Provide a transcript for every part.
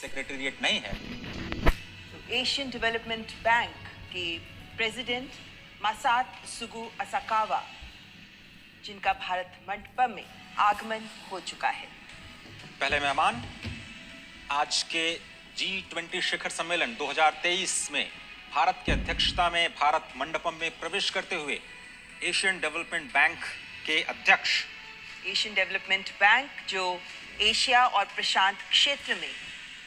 Secretariat नहीं है। Asian development bank के प्रेसिडेंट मासात्सुगु असाकावा, जिनका भारत मंडपम में आगमन हो चुका है। पहले मेहमान आज के G20 शिखर सम्मेलन 2023 में भारत की अध्यक्षता में भारत मंडपम में प्रवेश करते हुए एशियन डेवलपमेंट बैंक के अध्यक्ष। एशियन डेवलपमेंट बैंक जो एशिया और प्रशांत क्षेत्र में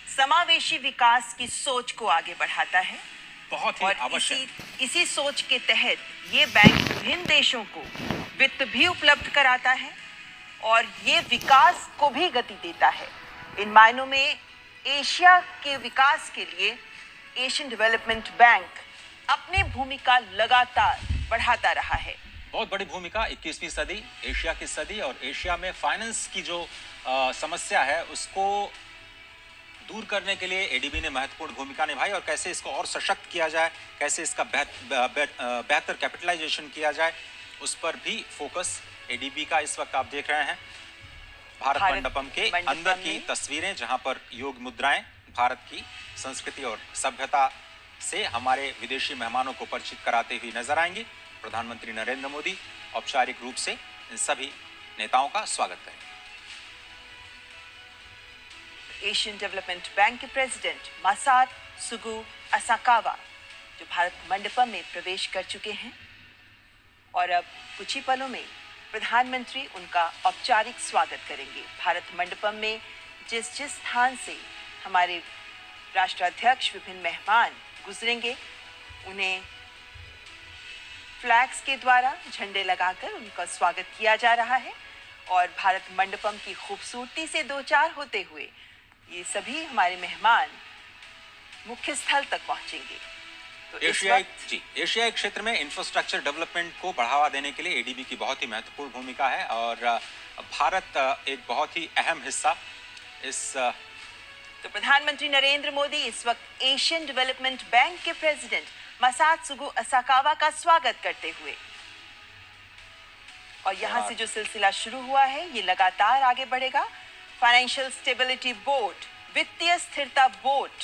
समावेशी विकास की सोच को आगे बढ़ाता है, बहुत ही आवश्यक। इसी सोच के तहत ये बैंक विभिन्न देशों को वित्त भी उपलब्ध कराता है और ये विकास को भी गति देता है। इन मायनों में एशिया के विकास के लिए एशियन डेवलपमेंट बैंक अपनी भूमिका लगातार बढ़ाता रहा है। बहुत बड़ी भूमिका 21वीं सदी, एशिया की सदी और एशिया में फाइनेंस की जो समस्या है उसको दूर करने के लिए एडीबी ने महत्वपूर्ण भूमिका निभाई और कैसे इसको और सशक्त किया जाए, कैसे इसका बेहतर कैपिटलाइजेशन किया जाए, उस पर भी फोकस एडीबी का इस वक्त आप देख रहे हैं। भारत मंडपम के अंदर की तस्वीरें जहां पर योग मुद्राएं भारत की संस्कृति और सभ्यता से हमारे विदेशी मेहमानों को परिचित कराते हुए नजर आएंगे। प्रधानमंत्री नरेंद्र मोदी औपचारिक रूप से इन सभी नेताओं का स्वागत करेंगे। एशियन डेवलपमेंट बैंक के प्रेसिडेंट मासात्सुगु असाकावा जो भारत मंडपम में प्रवेश कर चुके हैं और अब कुछ ही पलों में प्रधानमंत्री उनका औपचारिक स्वागत करेंगे। भारत मंडपम में जिस स्थान से हमारे राष्ट्राध्यक्ष विभिन्न मेहमान गुजरेंगे, उन्हें फ्लैग्स के द्वारा झंडे लगाकर उनका स्वागत किया जा रहा है और भारत मंडपम की खूबसूरती से दो चार होते हुए ये सभी हमारे मेहमान मुख्य स्थल तक पहुंचेंगे। तो एशियाई क्षेत्र में इंफ्रास्ट्रक्चर डेवलपमेंट को बढ़ावा देने के लिए एडीबी की बहुत ही महत्वपूर्ण भूमिका है और भारत एक बहुत ही अहम हिस्सा इस। तो प्रधानमंत्री नरेंद्र मोदी इस वक्त एशियन डेवलपमेंट बैंक के प्रेसिडेंट मासात्सुगु असाकावा का स्वागत करते हुए और यहां से जो सिलसिला शुरू हुआ है ये लगातार आगे बढ़ेगा। फाइनेंशियल स्टेबिलिटी बोर्ड, वित्तीय स्थिरता बोर्ड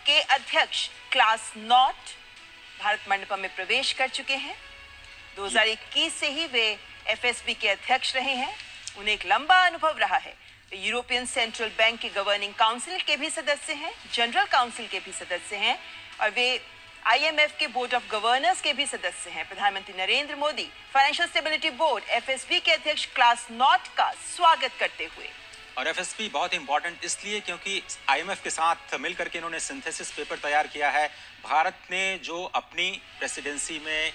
के अध्यक्ष क्लास नॉट भारत मंडपम में प्रवेश कर चुके हैं। 2021 से ही वे एफएसबी के अध्यक्ष रहे हैं। उन्हें एक लंबा अनुभव रहा है। वे यूरोपियन सेंट्रल बैंक के गवर्निंग काउंसिल के भी सदस्य हैं, जनरल काउंसिल के भी सदस्य हैं और वे आईएमएफ के बोर्ड ऑफ गवर्नर्स के भी सदस्य हैं। प्रधानमंत्री Narendra Modi financial stability board FSB के अध्यक्ष क्लास नॉट का स्वागत करते हुए। और एफएसबी बहुत इंपॉर्टेंट इसलिए क्योंकि आईएमएफ के साथ मिलकर के इन्होंने सिंथेसिस पेपर तैयार किया है। भारत ने जो अपनी प्रेसिडेंसी में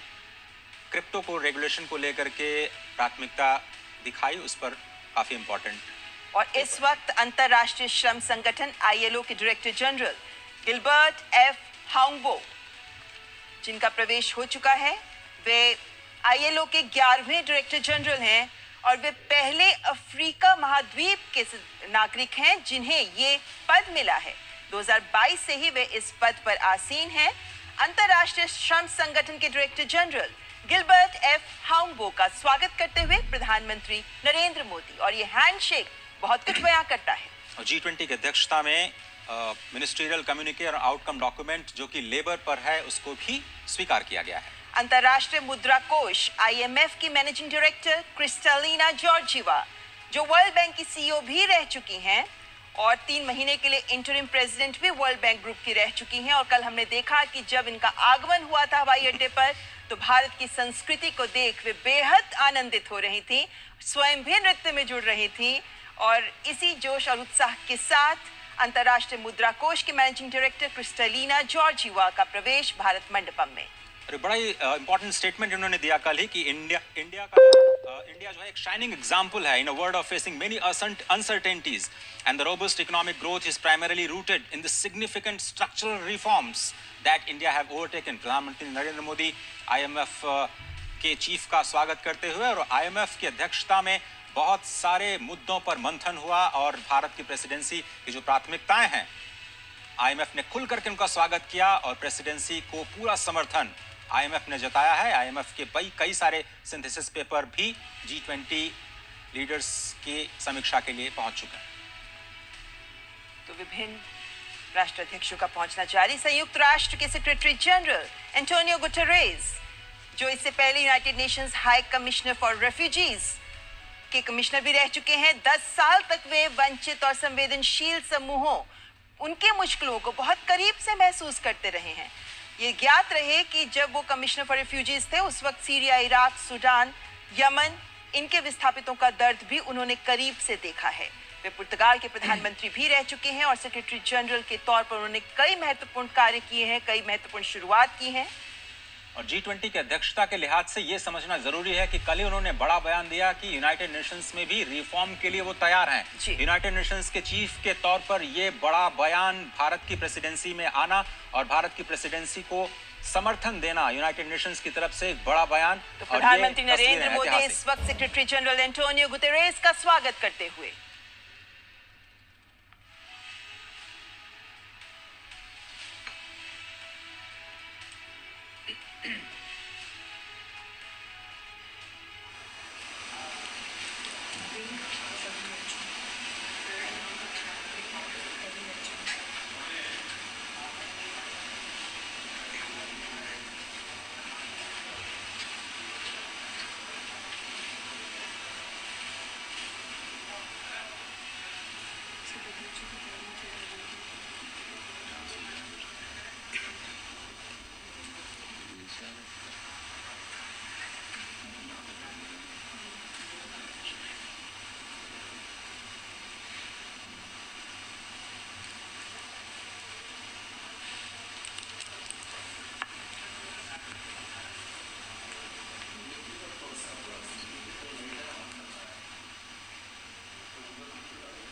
क्रिप्टो को रेगुलेशन को लेकर के प्राथमिकता दिखाई, उस पर काफी इंपॉर्टेंट। और इस वक्त अंतर्राष्ट्रीय श्रम संगठन आईएलओ के डायरेक्टर जनरल गिलबर्ट एफ हाउंगबो, जिनका प्रवेश हो चुका है, वे आईएलओ के 11वें डायरेक्टर जनरल हैं और वे पहले अफ्रीका महाद्वीप के नागरिक हैं जिन्हें ये पद मिला है। 2022 से ही वे इस पद पर आसीन हैं। अंतर्राष्ट्रीय श्रम संगठन के डायरेक्टर जनरल गिलबर्ट एफ हाउंगबो का स्वागत करते हुए प्रधानमंत्री नरेंद्र मोदी, और ये हैंडशेक बहुत कुछ बयां करता है। G20 की अध्यक्षता में मिनिस्ट्रियल कम्युनिके और आउटकम डॉक्यूमेंट जो कि लेबर पर है उसको भी स्वीकार किया गया है। अंतर्राष्ट्रीय मुद्रा कोष आईएमएफ की मैनेजिंग डायरेक्टर क्रिस्टलिना जॉर्जिवा, जो वर्ल्ड बैंक की सीईओ भी रह चुकी हैं और 3 महीने के लिए इंटरिम प्रेसिडेंट भी वर्ल्ड बैंक ग्रुप की रह चुकी हैं। और कल हमने देखा कि जब इनका आगमन हुआ था हवाई अड्डे पर तो भारत की संस्कृति को देख वे बेहद आनंदित हो रही थी, स्वयं भी नृत्य में जुड़ रही थी और इसी जोश और उत्साह के साथ अंतर्राष्ट्रीय मुद्रा कोष के मैनेजिंग डायरेक्टर क्रिस्टलिना जॉर्जिवा का प्रवेश भारत मंडपम में। बड़ा ही इंपॉर्टेंट स्टेटमेंट इन्होंने दिया कल ही कि इंडिया जो है एक शाइनिंग एग्जांपल है in a world of facing many uncertainties and the robust economic growth is primarily rooted in the significant structural reforms that India have overtaken. प्रधानमंत्री नरेंद्र मोदी आईएमएफ के चीफ का स्वागत करते हुए और आईएमएफ की अध्यक्षता में बहुत सारे मुद्दों पर मंथन हुआ और भारत की प्रेसिडेंसी की जो प्राथमिकताएं हैं आईएमएफ ने खुल करके उनका स्वागत किया और प्रेसिडेंसी को पूरा समर्थन आईएमएफ ने जताया है। आईएमएफ के कई सारे सिंथेसिस पेपर भी G20 लीडर्स की समीक्षा के लिए पहुंच चुके हैं। तो विभिन्न राष्ट्राध्यक्षों का पहुंचना जारी। संयुक्त राष्ट्र के सेक्रेटरी जनरल एंटोनियो गुटेरेस, जो इससे पहले United Nations high commissioner for refugees के कमिश्नर भी रह चुके हैं, 10 साल तक वे वंचित और संवेदनशील समूहों, उनके मुश्किलों को बहुत करीब से महसूस करते रहे हैं। ये ज्ञात रहे कि जब वो कमिश्नर फॉर रेफ्यूजीज थे, उस वक्त सीरिया, इराक, सूडान, यमन, इनके विस्थापितों का दर्द भी उन्होंने करीब से देखा है। वे पुर्तगाल के प्रधानमंत्री भी रह चुके हैं और सेक्रेटरी जनरल के तौर पर उन्होंने कई महत्वपूर्ण कार्य किए हैं, कई महत्वपूर्ण शुरुआत की है। और G20 की अध्यक्षता के लिहाज से ये समझना जरूरी है कि कल ही उन्होंने बड़ा बयान दिया कि यूनाइटेड नेशंस में भी रिफॉर्म के लिए वो तैयार हैं। यूनाइटेड नेशंस के चीफ के तौर पर ये बड़ा बयान, भारत की प्रेसिडेंसी में आना और भारत की प्रेसिडेंसी को समर्थन देना यूनाइटेड नेशंस की तरफ से एक बड़ा बयान। तो प्रधानमंत्री नरेंद्र मोदी इस वक्त सेक्रेटरी जनरल एंटोनियो गुटेरेस का स्वागत करते हुए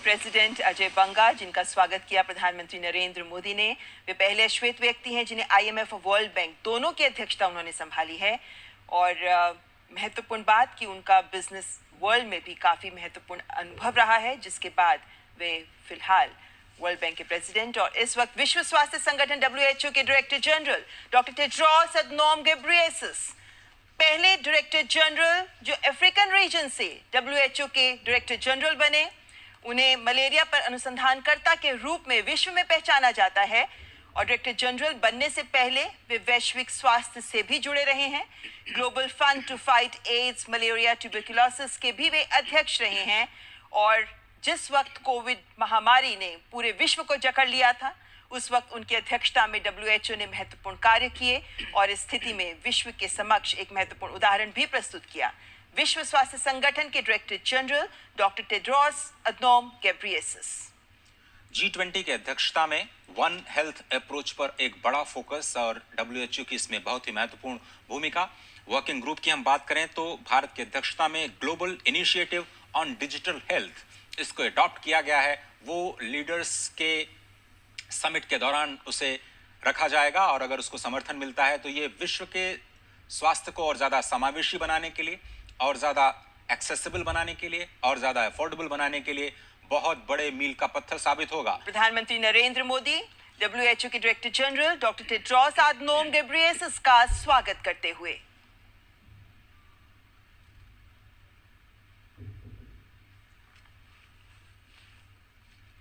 प्रेसिडेंट अजय बंगा, जिनका स्वागत किया प्रधानमंत्री नरेंद्र मोदी ने। वे पहले श्वेत व्यक्ति हैं जिन्हें IMF और वर्ल्ड बैंक दोनों की अध्यक्षता उन्होंने संभाली है। और महत्वपूर्ण बात कि उनका बिजनेस वर्ल्ड में भी काफ़ी महत्वपूर्ण अनुभव रहा है, जिसके बाद वे फिलहाल वर्ल्ड बैंक के प्रेसिडेंट और इस वक्त विश्व स्वास्थ्य संगठन WHO के director general doctor Tedros Adhanom Ghebreyesus, पहले डायरेक्टर जनरल जो अफ्रीकन रीजन से WHO के डायरेक्टर जनरल बने। उन्हें मलेरिया पर अनुसंधानकर्ता के रूप में विश्व में पहचाना जाता है और डायरेक्टर जनरल बनने से पहले वे वैश्विक स्वास्थ्य से भी जुड़े रहे हैं। Global Fund to Fight AIDS, malaria, tuberculosis के भी वे अध्यक्ष रहे हैं। और जिस वक्त कोविड महामारी ने पूरे विश्व को जकड़ लिया था, उस वक्त उनकी अध्यक्षता में WHO ने महत्वपूर्ण कार्य किए और इस स्थिति में विश्व के समक्ष एक महत्वपूर्ण उदाहरण भी प्रस्तुत किया। विश्व स्वास्थ्य संगठन के director general doctor Tedros Adhanom Ghebreyesus. G20 की अध्यक्षता में वन हेल्थ अप्रोच पर एक बड़ा फोकस और WHO की इसमें बहुत ही महत्वपूर्ण भूमिका। वर्किंग ग्रुप की हम बात करें तो भारत की अध्यक्षता में global initiative on digital health, इसको अडॉप्ट किया गया है। वो लीडर्स के समिट के दौरान उसे रखा जाएगा और अगर उसको समर्थन मिलता है तो ये विश्व के स्वास्थ्य को और ज्यादा समावेशी बनाने के लिए और ज्यादा एक्सेसिबल बनाने के लिए और ज्यादा अफोर्डेबल बनाने के लिए बहुत बड़े मील का पत्थर साबित होगा। प्रधानमंत्री नरेंद्र मोदी WHO के director general doctor Tedros Adhanom Ghebreyesus का स्वागत करते हुए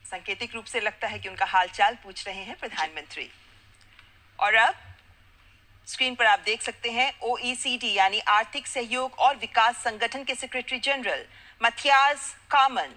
सांकेतिक रूप से लगता है कि उनका हालचाल पूछ रहे हैं प्रधानमंत्री। और अब स्क्रीन पर आप देख सकते हैं OECD यानी आर्थिक सहयोग और विकास संगठन के सेक्रेटरी जनरल मथियास कामन,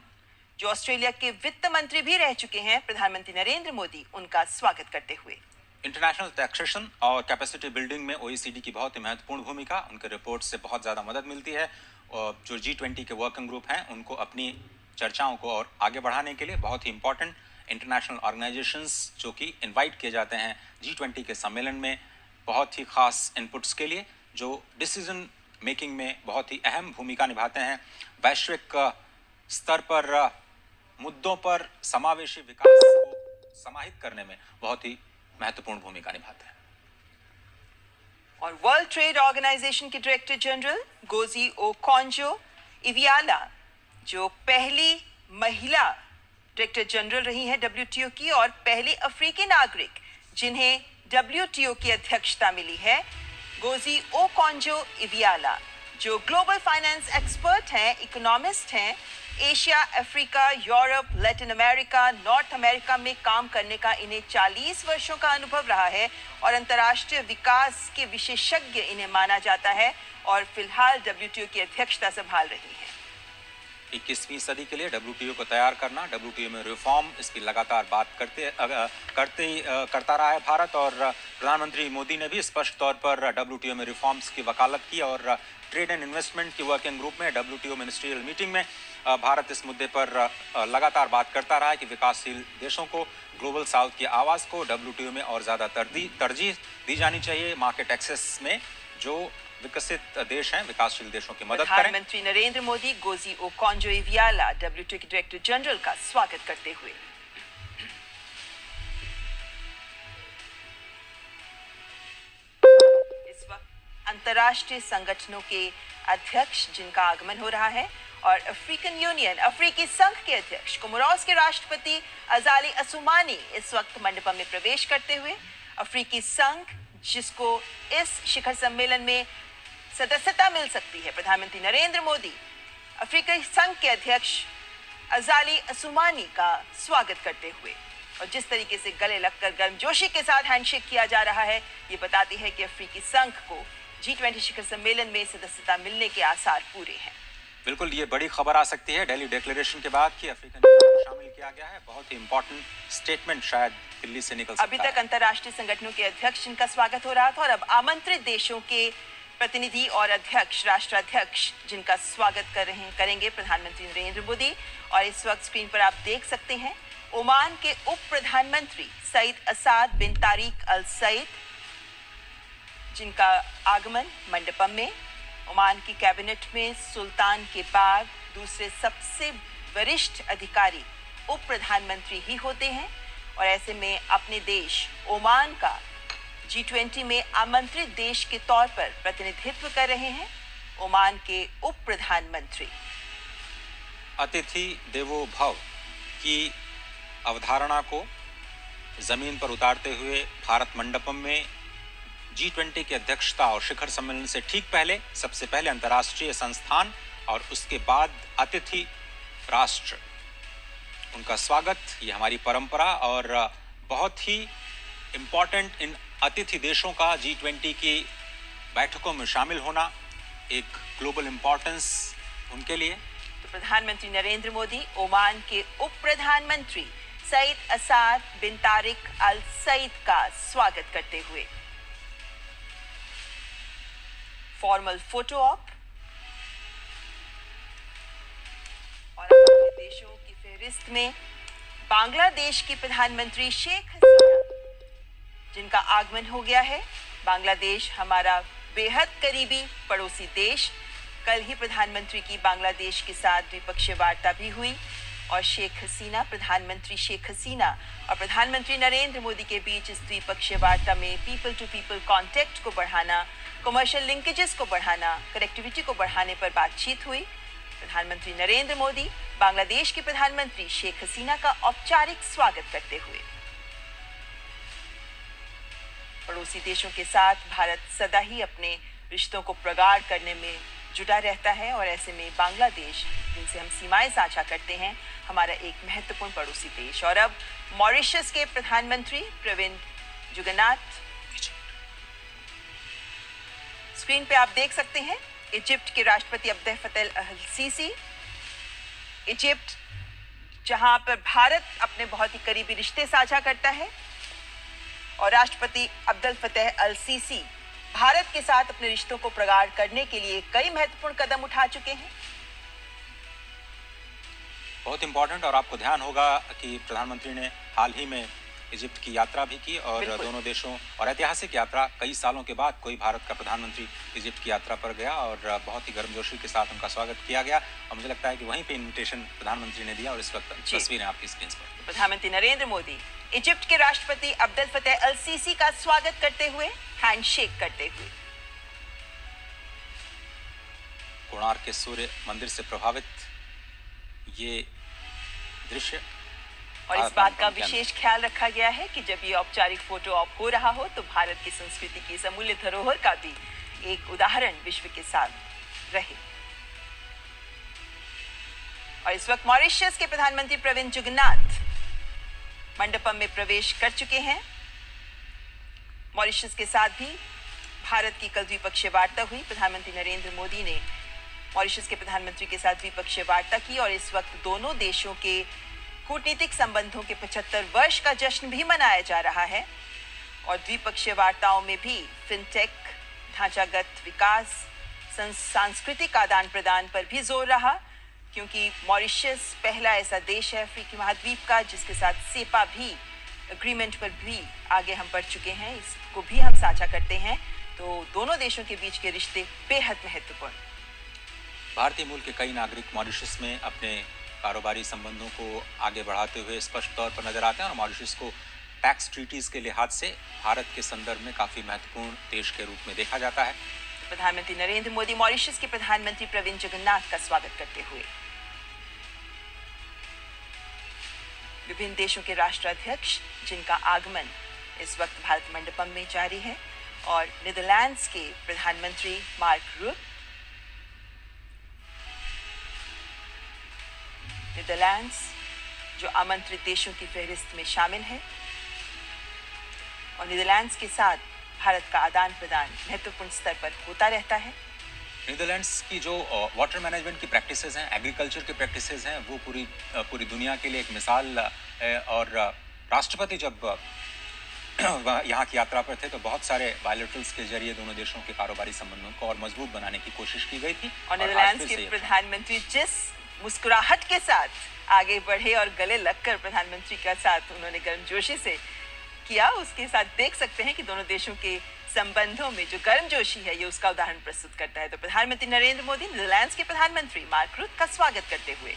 जो ऑस्ट्रेलिया के वित्त मंत्री भी रह चुके हैं, प्रधानमंत्री नरेंद्र मोदी उनका स्वागत करते हुए। इंटरनेशनल टैक्सेशन और कैपेसिटी बिल्डिंग में OECD की बहुत ही महत्वपूर्ण भूमिका, उनके रिपोर्ट से बहुत ज़्यादा मदद मिलती है। और जो G20 के वर्किंग ग्रुप हैं उनको अपनी चर्चाओं को और आगे बढ़ाने के लिए बहुत ही इंपॉर्टेंट इंटरनेशनल ऑर्गेनाइजेशंस जो कि इनवाइट किए जाते हैं G20 के सम्मेलन में बहुत ही खास इनपुट्स के लिए, जो डिसीजन मेकिंग में बहुत ही अहम भूमिका निभाते हैं, वैश्विक स्तर पर मुद्दों पर समावेशी विकास को समाहित करने में बहुत ही महत्वपूर्ण भूमिका निभाते हैं। और वर्ल्ड ट्रेड ऑर्गेनाइजेशन के डायरेक्टर जनरल गोजी ओकोंजो-इवियाला, जो पहली महिला डायरेक्टर जनरल रही हैं WTO की और पहली अफ्रीकी नागरिक जिन्हें WTO की अध्यक्षता मिली है, गोजी ओकोंजो-इवियाला, जो ग्लोबल फाइनेंस एक्सपर्ट हैं, इकोनॉमिस्ट हैं Asia, Africa, Europe, Latin America, north America में काम करने का इन्हें 40 वर्षों का अनुभव रहा है और अंतर्राष्ट्रीय विकास के विशेषज्ञ इन्हें माना जाता है और फिलहाल WTO की अध्यक्षता संभाल रही है। 21वीं सदी के लिए WTO को तैयार करना, WTO में रिफॉर्म, इसकी लगातार बात करता रहा है भारत। और प्रधानमंत्री मोदी ने भी स्पष्ट तौर पर WTO में रिफॉर्म्स की वकालत की और ट्रेड एंड इन्वेस्टमेंट की वर्किंग ग्रुप में WTO मिनिस्ट्रियल मीटिंग में भारत इस मुद्दे पर लगातार बात करता रहा है कि विकासशील देशों को, ग्लोबल साउथ की आवाज़ को WTO में और ज़्यादा तरजीह दी जानी चाहिए। मार्केट एक्सेस में जो विकसित देश हैं, विकासशील देशों की मदद करें। प्रधानमंत्री नरेंद्र मोदी गोजी ओकोंजो-इवियाला WTO के डायरेक्टर जनरल का स्वागत करते हुए। इस वक्त अंतर्राष्ट्रीय संगठनों के अध्यक्ष जिनका आगमन हो रहा है और अफ्रीकन यूनियन, अफ्रीकी संघ के अध्यक्ष, कोमोरोस के राष्ट्रपति अजाली असुमानी इस वक्त मंडपम में प्रवेश करते हुए अफ्रीकी संघ, जिसको इस शिखर सम्मेलन में सदस्यता मिल सकती है, प्रधानमंत्री नरेंद्र मोदी अफ्रीकी संघ के अध्यक्ष अजाली असुमानी का स्वागत करते हुए। और जिस तरीके से गले लगकर गर्मजोशी के साथ हैंडशेक किया जा रहा है, ये बताती है कि अफ्रीकी संघ को G20 शिखर सम्मेलन में सदस्यता मिलने के आसार पूरे हैं। बिल्कुल, ये बड़ी खबर आ सकती है दिल्ली डिक्लेरेशन के बाद कि अफ्रीकन यूनियन को शामिल किया गया है। बहुत ही इंपॉर्टेंट स्टेटमेंट शायद दिल्ली से निकल सकता है। अभी तक अंतर्राष्ट्रीय संगठनों के अध्यक्ष जिनका स्वागत हो रहा था और अब आमंत्रित देशों के प्रतिनिधि और अध्यक्ष, राष्ट्राध्यक्ष जिनका स्वागत करेंगे प्रधानमंत्री नरेंद्र मोदी। और इस वक्त स्क्रीन पर आप देख सकते हैं ओमान के उप प्रधानमंत्री सईद असाद बिन तारिक अल सईद, जिनका आगमन मंडपम में। ओमान की कैबिनेट में सुल्तान के बाद दूसरे सबसे वरिष्ठ अधिकारी उप प्रधानमंत्री ही होते हैं और ऐसे में अपने देश ओमान का G20 में आमंत्रित देश के तौर पर प्रतिनिधित्व कर रहे हैं ओमान के उप प्रधानमंत्री। अतिथि देवो भव की अवधारणा को जमीन पर उतारते हुए भारत मंडपम में G20 की अध्यक्षता और शिखर सम्मेलन से ठीक पहले सबसे पहले अंतर्राष्ट्रीय संस्थान और उसके बाद अतिथि राष्ट्र, उनका स्वागत, ये हमारी परंपरा और बहुत ही इम्पॉर्टेंट इन अतिथि देशों का G20 की बैठकों में शामिल होना, एक ग्लोबल इम्पोर्टेंस उनके लिए। तो प्रधानमंत्री नरेंद्र मोदी ओमान के उप प्रधानमंत्री सईद असाद बिन तारिक अल सईद का स्वागत करते हुए फॉर्मल फोटो ऑप और अपने देशों की फहरिस्त में बांग्लादेश की प्रधानमंत्री शेख हसीना, जिनका आगमन हो गया है। बांग्लादेश हमारा बेहद करीबी पड़ोसी देश। कल ही प्रधानमंत्री की बांग्लादेश के साथ द्विपक्षीय वार्ता भी हुई और शेख हसीना, प्रधानमंत्री शेख हसीना और प्रधानमंत्री नरेंद्र मोदी के बीच इस द्विपक्षीय वार्ता में पीपल टू पीपल कॉन्टेक्ट को बढ़ाना, कमर्शियल लिंकेजेस को बढ़ाना, कनेक्टिविटी को बढ़ाने पर बातचीत हुई। प्रधानमंत्री नरेंद्र मोदी बांग्लादेश के प्रधानमंत्री शेख हसीना का औपचारिक स्वागत करते हुए। पड़ोसी देशों के साथ भारत सदा ही अपने रिश्तों को प्रगाढ़ करने में जुटा रहता है और ऐसे में बांग्लादेश, जिनसे हम सीमाएं साझा करते हैं, हमारा एक महत्वपूर्ण पड़ोसी देश। और अब मॉरिशस के प्रधानमंत्री प्रविंद जुगन्नाथ स्क्रीन पे आप देख सकते हैं। इजिप्ट के राष्ट्रपति अब्देल फतेह अल सीसी, इजिप्ट जहां पर भारत अपने बहुत ही करीबी रिश्ते साझा करता है और राष्ट्रपति अब्देल फतेह अल सीसी भारत के साथ अपने रिश्तों को प्रगाढ़ करने के लिए कई महत्वपूर्ण कदम उठा चुके हैं। बहुत इंपॉर्टेंट, और आपको ध्यान होगा कि प्रधानमंत्री ने हाल ही में इजिप्ट की यात्रा भी की और दोनों देशों और ऐतिहासिक यात्रा, कई सालों के बाद कोई भारत का प्रधानमंत्री इजिप्ट की यात्रा पर गया और बहुत ही गर्मजोशी के साथ उनका स्वागत किया गया। और मुझे लगता है कि वहीं पे इन्विटेशन प्रधानमंत्री ने दिया और इस वक्त तस्वीरें आपकी स्क्रीन पर। प्रधानमंत्री नरेंद्र मोदी इजिप्ट के राष्ट्रपति अब्देल फतेह अल सीसी का स्वागत करते हुए, हैंडशेक करते हुए। कोणार्क के सूर्य मंदिर से प्रभावित ये दृश्य, और इस बात का विशेष ख्याल रखा गया है कि जब ये औपचारिक फोटो ऑप हो रहा हो तो भारत की संस्कृति की अमूल्य धरोहर का भी एक उदाहरण विश्व के साथ रहे। और इस वक्त मॉरिशस के प्रधानमंत्री प्रविंद जुगन्नाथ मंडपम में प्रवेश कर चुके हैं। मॉरिशस के साथ भी भारत की कल द्विपक्षीय वार्ता हुई। प्रधानमंत्री नरेंद्र मोदी ने मॉरिशस के प्रधानमंत्री के साथ द्विपक्षीय वार्ता की और इस वक्त दोनों देशों के कूटनीतिक संबंधों के 75 वर्ष का जश्न भी मनाया जा रहा है। और द्विपक्षीय वार्ताओं में भी फिनटेक, ढांचागत विकास, सांस्कृतिक आदान प्रदान पर भी जोर रहा, क्योंकि मॉरिशस पहला ऐसा देश है अफ्रीकी महाद्वीप का जिसके साथ सेपा भी एग्रीमेंट पर भी आगे हम बढ़ चुके हैं, इसको भी हम साझा करते हैं। तो दोनों देशों के बीच के रिश्ते बेहद महत्वपूर्ण। भारतीय मूल के कई नागरिक मॉरिशस में अपने कारोबारी संबंधों को आगे बढ़ाते हुए स्पष्ट तौर पर नजर आते हैं और मॉरिशस को टैक्स ट्रीटीज के लिहाज से भारत के संदर्भ में काफी महत्वपूर्ण देश के रूप में देखा जाता है। प्रधानमंत्री नरेंद्र मोदी मॉरिशस के प्रधानमंत्री प्रविंद जुगन्नाथ का स्वागत करते हुए विभिन्न देशों के राष्ट्राध्यक्ष जिनका आगमन इस वक्त भारत मंडपम में जारी है, और नीदरलैंड्स के प्रधानमंत्री मार्क रूट, नीदरलैंड्स जो आमंत्रित देशों की फहरिस्त में शामिल है, और नीदरलैंड्स के साथ भारत का आदान प्रदान महत्वपूर्ण स्तर पर होता रहता है। नीदरलैंड्स की जो वाटर मैनेजमेंट की प्रैक्टिसेस हैं, एग्रीकल्चर की प्रैक्टिसेस हैं, वो पूरी दुनिया के लिए एक मिसाल है। और राष्ट्रपति जब यहाँ की यात्रा पर थे तो बहुत सारे बायलैटरल्स के जरिए दोनों देशों के कारोबारी संबंधों को और मजबूत बनाने की कोशिश की गई थी। और नीदरलैंड्स के प्रधानमंत्री जिस मुस्कुराहट के साथ आगे बढ़े और गले लगकर प्रधानमंत्री के साथ उन्होंने गर्मजोशी से किया, उसके साथ देख सकते हैं कि दोनों देशों के संबंधों में जो गर्मजोशी है ये उसका उदाहरण प्रस्तुत करता है। तो प्रधानमंत्री नरेंद्र मोदी नीदरलैंड्स के प्रधानमंत्री मार्क रूट का स्वागत करते हुए,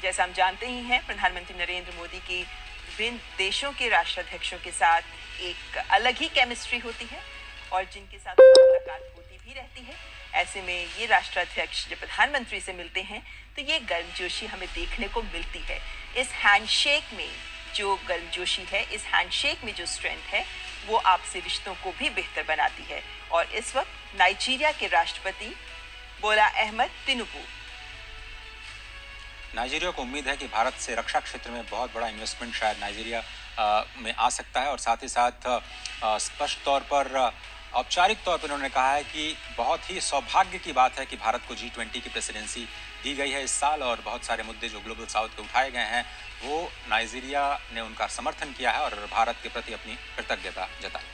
जैसा हम जानते ही हैं, प्रधानमंत्री नरेंद्र मोदी की विभिन्न देशों के राष्ट्राध्यक्षों के साथ एक अलग ही केमिस्ट्री होती है और जिनके साथ मुलाकात होती भी रहती है। ऐसे में ये राष्ट्राध्यक्ष जब प्रधानमंत्री से मिलते हैं तो ये गर्मजोशी हमें देखने को मिलती है। इस हैंडशेक में जो गर्मजोशी है, इस हैंडशेक में जो स्ट्रेंथ है, वो आपसी रिश्तों को भी बेहतर बनाती है। और इस वक्त नाइजीरिया के राष्ट्रपति बोला अहमद तिनुबू, नाइजीरिया को उम्मीद है कि भारत से रक्षा क्षेत्र में बहुत बड़ा इन्वेस्टमेंट शायद नाइजीरिया में आ सकता है। और साथ ही साथ स्पष्ट तौर पर औपचारिक तौर पर उन्होंने कहा है कि बहुत ही सौभाग्य की बात है कि भारत को G20 की प्रेसिडेंसी दी गई है इस साल, और बहुत सारे मुद्दे जो ग्लोबल साउथ के उठाए गए हैं वो नाइजीरिया ने उनका समर्थन किया है और भारत के प्रति अपनी कृतज्ञता जताई।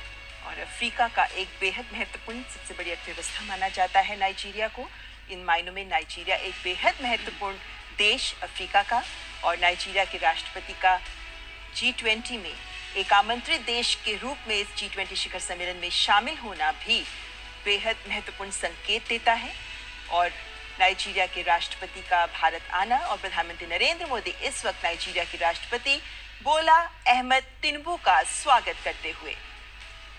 और अफ्रीका का एक बेहद महत्वपूर्ण सबसे बड़ी अर्थव्यवस्था माना जाता है नाइजीरिया को। इन मायनों में नाइजीरिया एक बेहद महत्वपूर्ण देश अफ्रीका का, और नाइजीरिया के राष्ट्रपति का G20 में एक आमंत्रित देश के रूप में इस G20 शिखर सम्मेलन में शामिल होना भी बेहद महत्वपूर्ण संकेत देता है। और नाइजीरिया के राष्ट्रपति का भारत आना और प्रधानमंत्री नरेंद्र मोदी इस वक्त नाइजीरिया के राष्ट्रपति बोला अहमद तिनुबू का स्वागत करते हुए,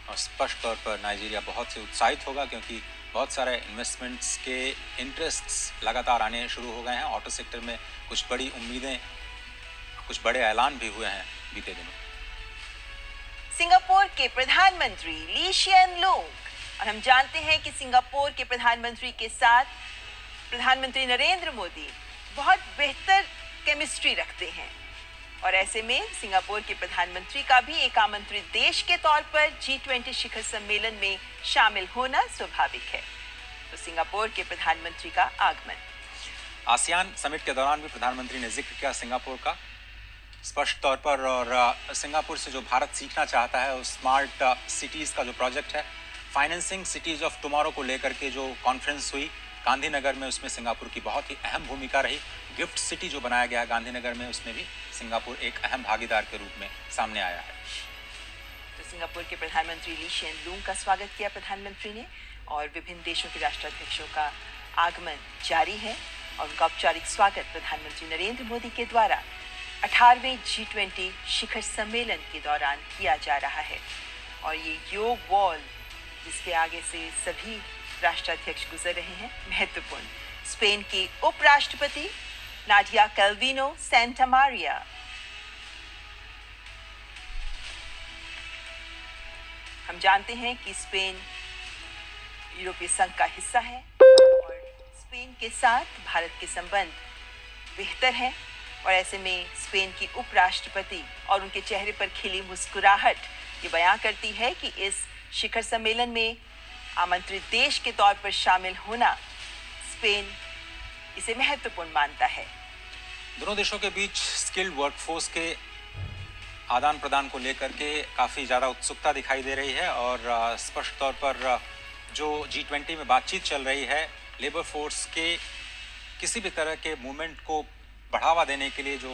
और स्पष्ट तौर पर नाइजीरिया बहुत से उत्साहित होगा क्योंकि बहुत सारे इन्वेस्टमेंट्स के इंटरेस्ट्स लगातार आने शुरू हो गए हैं। ऑटो सेक्टर में कुछ बड़ी उम्मीदें, कुछ बड़े ऐलान भी हुए हैं बीते दिनों। सिंगापुर के प्रधानमंत्री ली शिएन लूंग, और हम जानते हैं कि सिंगापुर के प्रधानमंत्री के साथ प्रधानमंत्री नरेंद्र मोदी बहुत बेहतर केमिस्ट्री रखते हैं, और ऐसे में सिंगापुर के प्रधानमंत्री का भी एक आमंत्रित देश के तौर पर G20 शिखर सम्मेलन में शामिल होना स्वाभाविक है। तो सिंगापुर के प्रधानमंत्री का आगमन, आसियान समिट के दौरान भी प्रधानमंत्री ने जिक्र किया सिंगापुर का स्पष्ट तौर पर, और सिंगापुर से जो भारत सीखना चाहता है उस स्मार्ट सिटीज़ का जो प्रोजेक्ट है, फाइनेंसिंग सिटीज़ ऑफ टुमारो को लेकर के जो कॉन्फ्रेंस हुई गांधीनगर में, उसमें सिंगापुर की बहुत ही अहम भूमिका रही। गिफ्ट सिटी जो बनाया गया है गांधीनगर में, उसमें भी सिंगापुर एक अहम भागीदार के रूप में सामने आया है। तो सिंगापुर के प्रधानमंत्री ली शिएन लूंग का स्वागत किया प्रधानमंत्री ने, और विभिन्न देशों के राष्ट्राध्यक्षों का आगमन जारी है और उनका औपचारिक स्वागत प्रधानमंत्री नरेंद्र मोदी के द्वारा 18वें G20 शिखर सम्मेलन के दौरान किया जा रहा है। और ये योग वॉल जिसके आगे से सभी राष्ट्राध्यक्ष गुजर रहे हैं, महत्वपूर्ण। स्पेन की उपराष्ट्रपति नाडिया कैल्विनो सेंटा मारिया, हम जानते हैं कि स्पेन यूरोपीय संघ का हिस्सा है स्पेन के साथ भारत के संबंध बेहतर हैं और ऐसे में स्पेन की उपराष्ट्रपति और उनके चेहरे पर खिली मुस्कुराहट ये बयां करती है कि इस शिखर सम्मेलन में आमंत्रित देश के तौर पर शामिल होना स्पेन इसे महत्वपूर्ण मानता है। दोनों देशों के बीच स्किल्ड वर्कफोर्स के आदान प्रदान को लेकर के काफ़ी ज़्यादा उत्सुकता दिखाई दे रही है और स्पष्ट तौर पर जो G20 में बातचीत चल रही है लेबर फोर्स के किसी भी तरह के मूवमेंट को बढ़ावा देने के लिए जो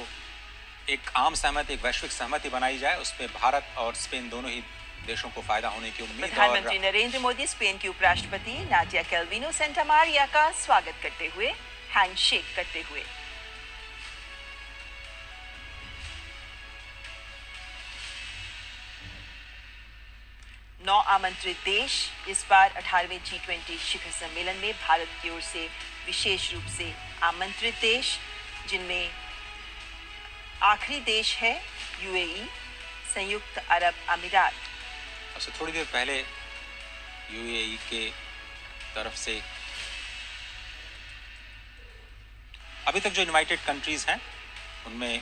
एक आम सहमति, एक वैश्विक सहमति बनाई जाए, उसमें भारत और स्पेन दोनों ही देशों को फायदा होने की उम्मीद है। प्रधानमंत्री नरेंद्र मोदी स्पेन की उपराष्ट्रपति नाडिया कैल्विनो सेंटा मारिया का स्वागत करते हुए हैंडशेक करते हुए। नौ आमंत्रित देश इस बार 18वें G20 शिखर सम्मेलन में भारत की ओर से विशेष रूप से आमंत्रित देश, जिनमें आखिरी देश है यूएई, संयुक्त अरब अमीरात। उससे थोड़ी देर पहले यूएई के तरफ से अभी तक जो इनवाइटेड कंट्रीज हैं उनमें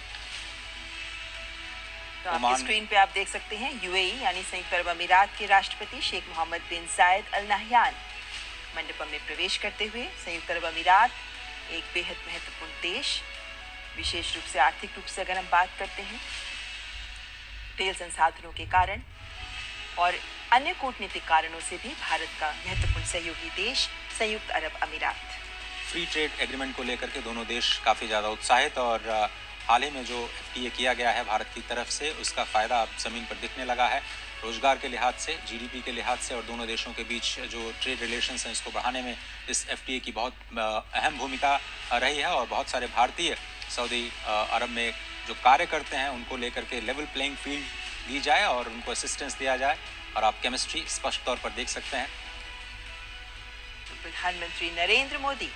तो आपकी स्क्रीन पे आप देख सकते हैं यूएई यानी संयुक्त अरब अमीरात के राष्ट्रपति शेख मोहम्मद बिन जायद अल नहयान मंडपम में प्रवेश करते हुए। संयुक्त अरब अमीरात एक बेहद महत्वपूर्ण देश, विशेष रूप से आर्थिक रूप से अगर हम बात करते हैं, तेल संसाधनों के कारण और अन्य कूटनीतिक कारणों से भी भारत का महत्वपूर्ण सहयोगी देश संयुक्त अरब अमीरात। फ्री ट्रेड एग्रीमेंट को लेकर के दोनों देश काफ़ी ज़्यादा उत्साहित और हाल ही में जो FTA किया गया है भारत की तरफ से, उसका फ़ायदा अब ज़मीन पर दिखने लगा है। रोजगार के लिहाज से, GDP के लिहाज से और दोनों देशों के बीच जो ट्रेड रिलेशंस हैं इसको बढ़ाने में इस FTA की बहुत अहम भूमिका रही है और बहुत सारे भारतीय सऊदी अरब में जो कार्य करते हैं उनको लेकर के लेवल प्लेइंग फील्ड दी जाए और उनको असिस्टेंस दिया जाए और आप केमिस्ट्री स्पष्ट तौर पर देख सकते हैं। तो प्रधानमंत्री नरेंद्र मोदी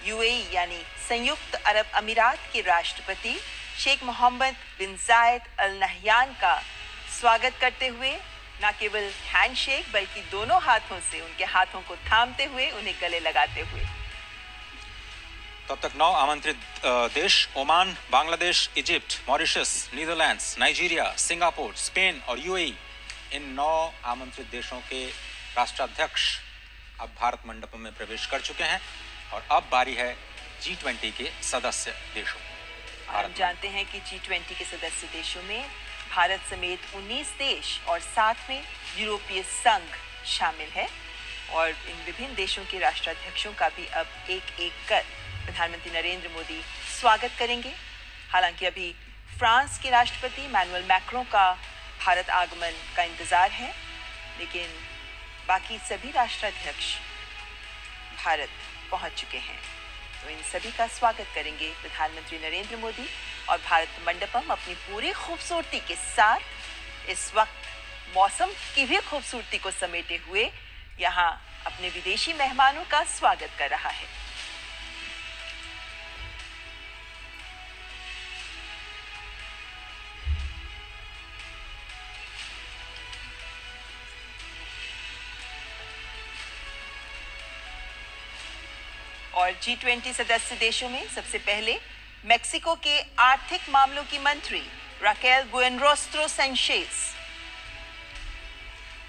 यूएई यानी संयुक्त अरब अमीरात के राष्ट्रपति शेख मोहम्मद बिन जायद अल नहयान का स्वागत करते हुए न केवल हैंडशेक बल्कि दोनों हाथों से उनके हाथों को थामते हुए उन्हें गले लगाते हुए। तब तक 9 आमंत्रित देश Oman, Bangladesh, Egypt, Mauritius, Netherlands, Nigeria, Singapore, Spain और यूएई, इन 9 आमंत्रित देशों के राष्ट्राध्यक्ष अब भारत मंडपम में प्रवेश कर चुके हैं और अब बारी है G20 के सदस्य देशों। हम जानते हैं कि G20 के सदस्य देशों में भारत समेत 19 देश और साथ में यूरोपीय संघ शामिल है और इन विभिन्न देशों के राष्ट्राध्यक्षों का भी अब एक एक कर प्रधानमंत्री नरेंद्र मोदी स्वागत करेंगे। हालांकि अभी फ्रांस के राष्ट्रपति इमैनुअल मैक्रों का भारत आगमन का इंतजार है, लेकिन बाकी सभी राष्ट्राध्यक्ष भारत पहुंच चुके हैं। तो इन सभी का स्वागत करेंगे प्रधानमंत्री नरेंद्र मोदी और भारत मंडपम अपनी पूरी खूबसूरती के साथ इस वक्त मौसम की भी खूबसूरती को समेटे हुए यहाँ अपने विदेशी मेहमानों का स्वागत कर रहा है। और G20 सदस्य देशों में सबसे पहले मेक्सिको के आर्थिक मामलों की मंत्री राकेल बुएनरोस्ट्रो सैंचेज।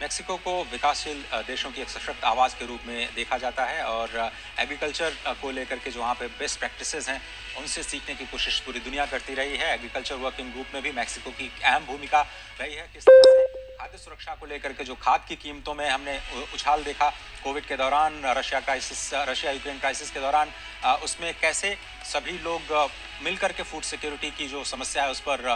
मेक्सिको को विकासशील देशों की एक सशक्त आवाज़ के रूप में देखा जाता है और एग्रीकल्चर को लेकर के जो वहाँ पे बेस्ट प्रैक्टिसेस हैं उनसे सीखने की कोशिश पूरी दुनिया करती रही है। एग्रीकल्चर वर्किंग ग्रुप में भी मेक्सिको की अहम भूमिका रही है। किस तरह से खाद्य सुरक्षा को लेकर के जो खाद की कीमतों में हमने उछाल देखा कोविड के दौरान, रशिया यूक्रेन क्राइसिस के दौरान, उसमें कैसे सभी लोग मिलकर के फूड सिक्योरिटी की जो समस्या है उस पर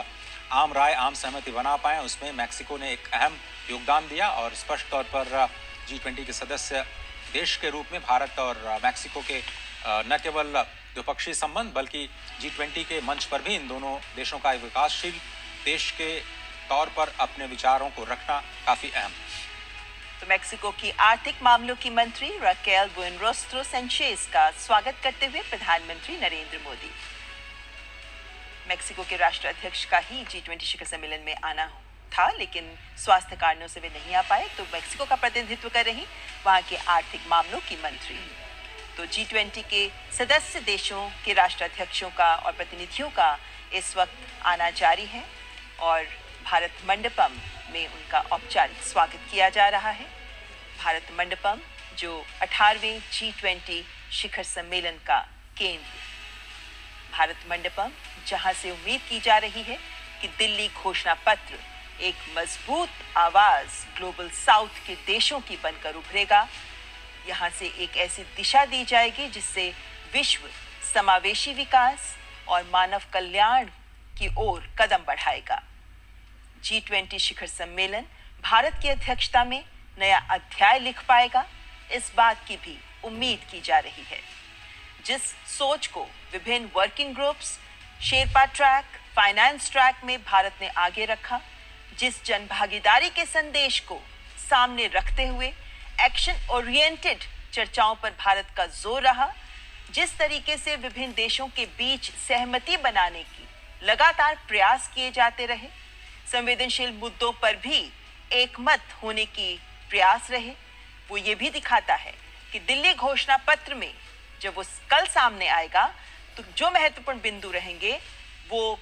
आम राय, आम सहमति बना पाए, उसमें मेक्सिको ने एक अहम योगदान दिया और स्पष्ट तौर पर G20 के सदस्य देश के रूप में भारत और मेक्सिको के न केवल द्विपक्षीय संबंध बल्कि G20 के मंच पर भी इन दोनों देशों का विकासशील देश के तौर पर अपने विचारों को रखना काफी अहम। तो मेक्सिको की आर्थिक मामलों की मंत्री राकेल बुएनरोस्ट्रो सैंचेज का स्वागत करते हुए प्रधानमंत्री नरेंद्र मोदी। मेक्सिको के राष्ट्राध्यक्ष का ही G20 शिखर सम्मेलन में आना था, लेकिन स्वास्थ्य कारणों से वे नहीं आ पाए, तो मेक्सिको का प्रतिनिधित्व कर रही वहां के आर्थिक मामलों की मंत्री तो G20 के सदस्य देशों के राष्ट्राध्यक्षों का और प्रतिनिधियों का इस वक्त आना जारी है और भारत मंडपम में उनका औपचारिक स्वागत किया जा रहा है। भारत मंडपम जो 18वें G20 शिखर सम्मेलन का केंद्र। भारत मंडपम जहां से उम्मीद की जा रही है कि दिल्ली घोषणा पत्र एक मजबूत आवाज ग्लोबल साउथ के देशों की बनकर उभरेगा। यहाँ से एक ऐसी दिशा दी जाएगी जिससे विश्व समावेशी विकास और मानव कल्याण की ओर कदम बढ़ाएगा। G20 शिखर सम्मेलन भारत की अध्यक्षता में नया अध्याय लिख पाएगा, इस बात की भी उम्मीद की जा रही है। जिस सोच को विभिन्न working groups, Sherpa track, finance track में भारत ने आगे रखा, जिस जनभागीदारी के संदेश को सामने रखते हुए एक्शन ओरिएंटेड चर्चाओं पर भारत का जोर रहा, जिस तरीके से विभिन्न देशों के बीच सहमति बनाने की लगातार प्रयास किए जाते रहे, संवेदनशील मुद्दों पर भी एकमत होने की प्रयास रहे, वो ये भी दिखाता है कि दिल्ली घोषणा पत्र में जब वो कल सामने आएगा तो जो महत्वपूर्ण बिंदु रहेंगे वो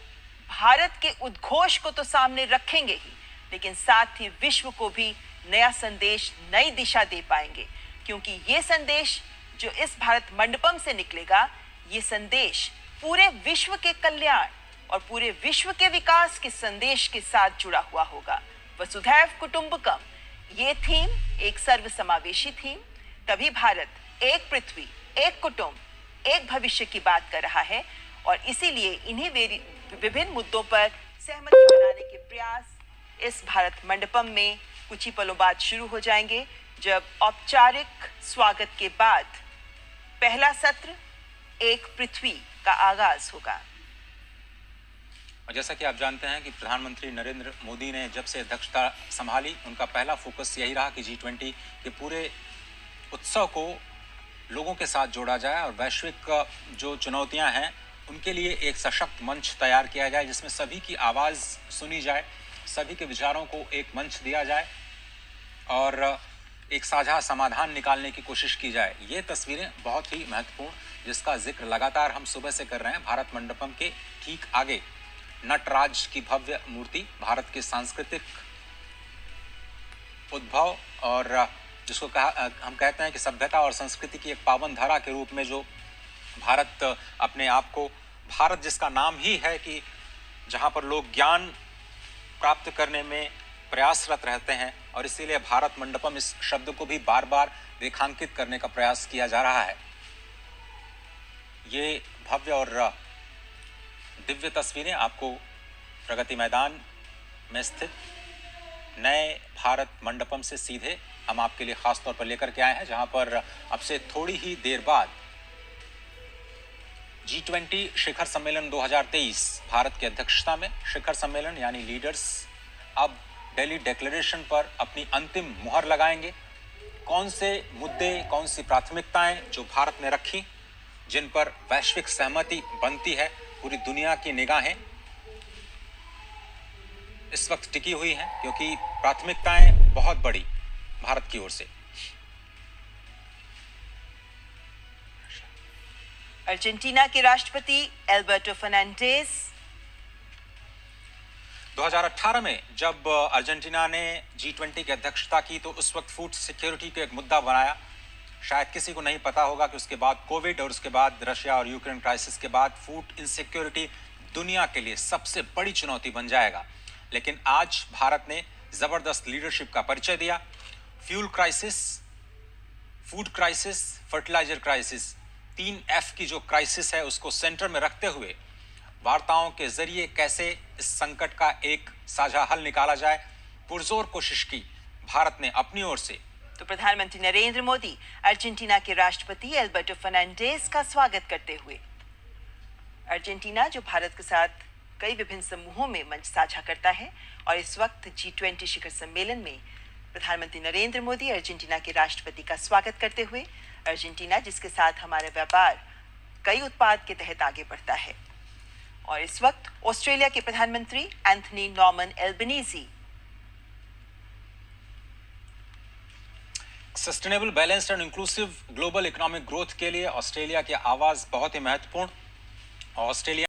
भारत के उद्घोष को तो सामने रखेंगे ही, लेकिन साथ ही विश्व को भी नया संदेश, नई दिशा दे पाएंगे, क्योंकि ये संदेश जो इस भारत मंडपम से निकलेगा, ये संदेश पूरे विश्व के कल्याण और पूरे विश्व के विकास के संदेश के साथ जुड़ा हुआ होगा। वसुधैव कुटुंबकम, ये थीम एक सर्वसमावेशी थीम, तभी भारत एक पृथ्वी, एक कुटुंब, एक भविष्य की बात कर रहा है और इसीलिए इन्हीं विभिन्न मुद्दों पर सहमति बनाने के प्रयास इस भारत मंडपम में कुछ ही पलों बाद शुरू हो जाएंगे, जब औपचारिक स्वागत के बाद पहला सत्र एक पृथ्वी का आगाज होगा। और जैसा कि आप जानते हैं कि प्रधानमंत्री नरेंद्र मोदी ने जब से अध्यक्षता संभाली, उनका पहला फोकस यही रहा कि G20 के पूरे उत्सव को लोगों के साथ जोड़ा जाए और वैश्विक जो चुनौतियां हैं उनके लिए एक सशक्त मंच तैयार किया जाए, जिसमें सभी की आवाज़ सुनी जाए, सभी के विचारों को एक मंच दिया जाए और एक साझा समाधान निकालने की कोशिश की जाए। ये तस्वीरें बहुत ही महत्वपूर्ण, जिसका जिक्र लगातार हम सुबह से कर रहे हैं। भारत मंडपम के ठीक आगे नटराज की भव्य मूर्ति भारत के सांस्कृतिक उद्भव और जिसको हम कहते हैं कि सभ्यता और संस्कृति की एक पावन धारा के रूप में जो भारत अपने आप को, भारत जिसका नाम ही है कि जहाँ पर लोग ज्ञान प्राप्त करने में प्रयासरत रहते हैं, और इसीलिए भारत मंडपम इस शब्द को भी बार बार रेखांकित करने का प्रयास किया जा रहा है। ये भव्य और दिव्य तस्वीरें आपको प्रगति मैदान में स्थित नए भारत मंडपम से सीधे हम आपके लिए खास तौर पर लेकर के आए हैं, जहां पर अब से थोड़ी ही देर बाद G20 शिखर सम्मेलन 2023 भारत की अध्यक्षता में शिखर सम्मेलन यानी लीडर्स अब दिल्ली डिक्लेरेशन पर अपनी अंतिम मुहर लगाएंगे। कौन से मुद्दे, कौन सी प्राथमिकताएं जो भारत ने रखी, जिन पर वैश्विक सहमति बनती है, पूरी दुनिया की निगाहें इस वक्त टिकी हुई हैं, क्योंकि प्राथमिकताएं बहुत बड़ी भारत की ओर से। अर्जेंटीना के राष्ट्रपति एल्बर्टो फर्नांडिस 2018 में जब अर्जेंटीना ने G20 की अध्यक्षता की तो उस वक्त फूड सिक्योरिटी को एक मुद्दा बनाया। शायद किसी को नहीं पता होगा कि उसके बाद कोविड और उसके बाद रशिया और यूक्रेन क्राइसिस के बाद फूड इनसिक्योरिटी दुनिया के लिए सबसे बड़ी चुनौती बन जाएगा। लेकिन आज भारत ने जबरदस्त लीडरशिप का परिचय दिया। Fuel crisis, food crisis, fertiliser crisis, 3F की जो क्राइसिस है उसको सेंटर में रखते हुए वार्ताओं के जरिए कैसे इस संकट का एक साझा हल निकाला जाए, पुरजोर कोशिश की भारत ने अपनी ओर से। तो प्रधानमंत्री नरेंद्र मोदी अर्जेंटीना के राष्ट्रपति एल्बर्टो फर्नांडिस का स्वागत करते हुए, अर्जेंटीना जो भारत के साथ कई विभिन्न समूहों में मंच साझा करता है और इस वक्त G20 शिखर सम्मेलन में प्रधानमंत्री नरेंद्र मोदी अर्जेंटीना के राष्ट्रपति का स्वागत करते हुए, अर्जेंटीना जिसके साथ हमारा व्यापार कई उत्पाद के तहत आगे बढ़ता है, और इस वक्त ऑस्ट्रेलिया के प्रधानमंत्री Anthony Norman Albanese sustainable, balanced and inclusive global economic growth के लिए ऑस्ट्रेलिया की आवाज बहुत ही महत्वपूर्ण। ऑस्ट्रेलिया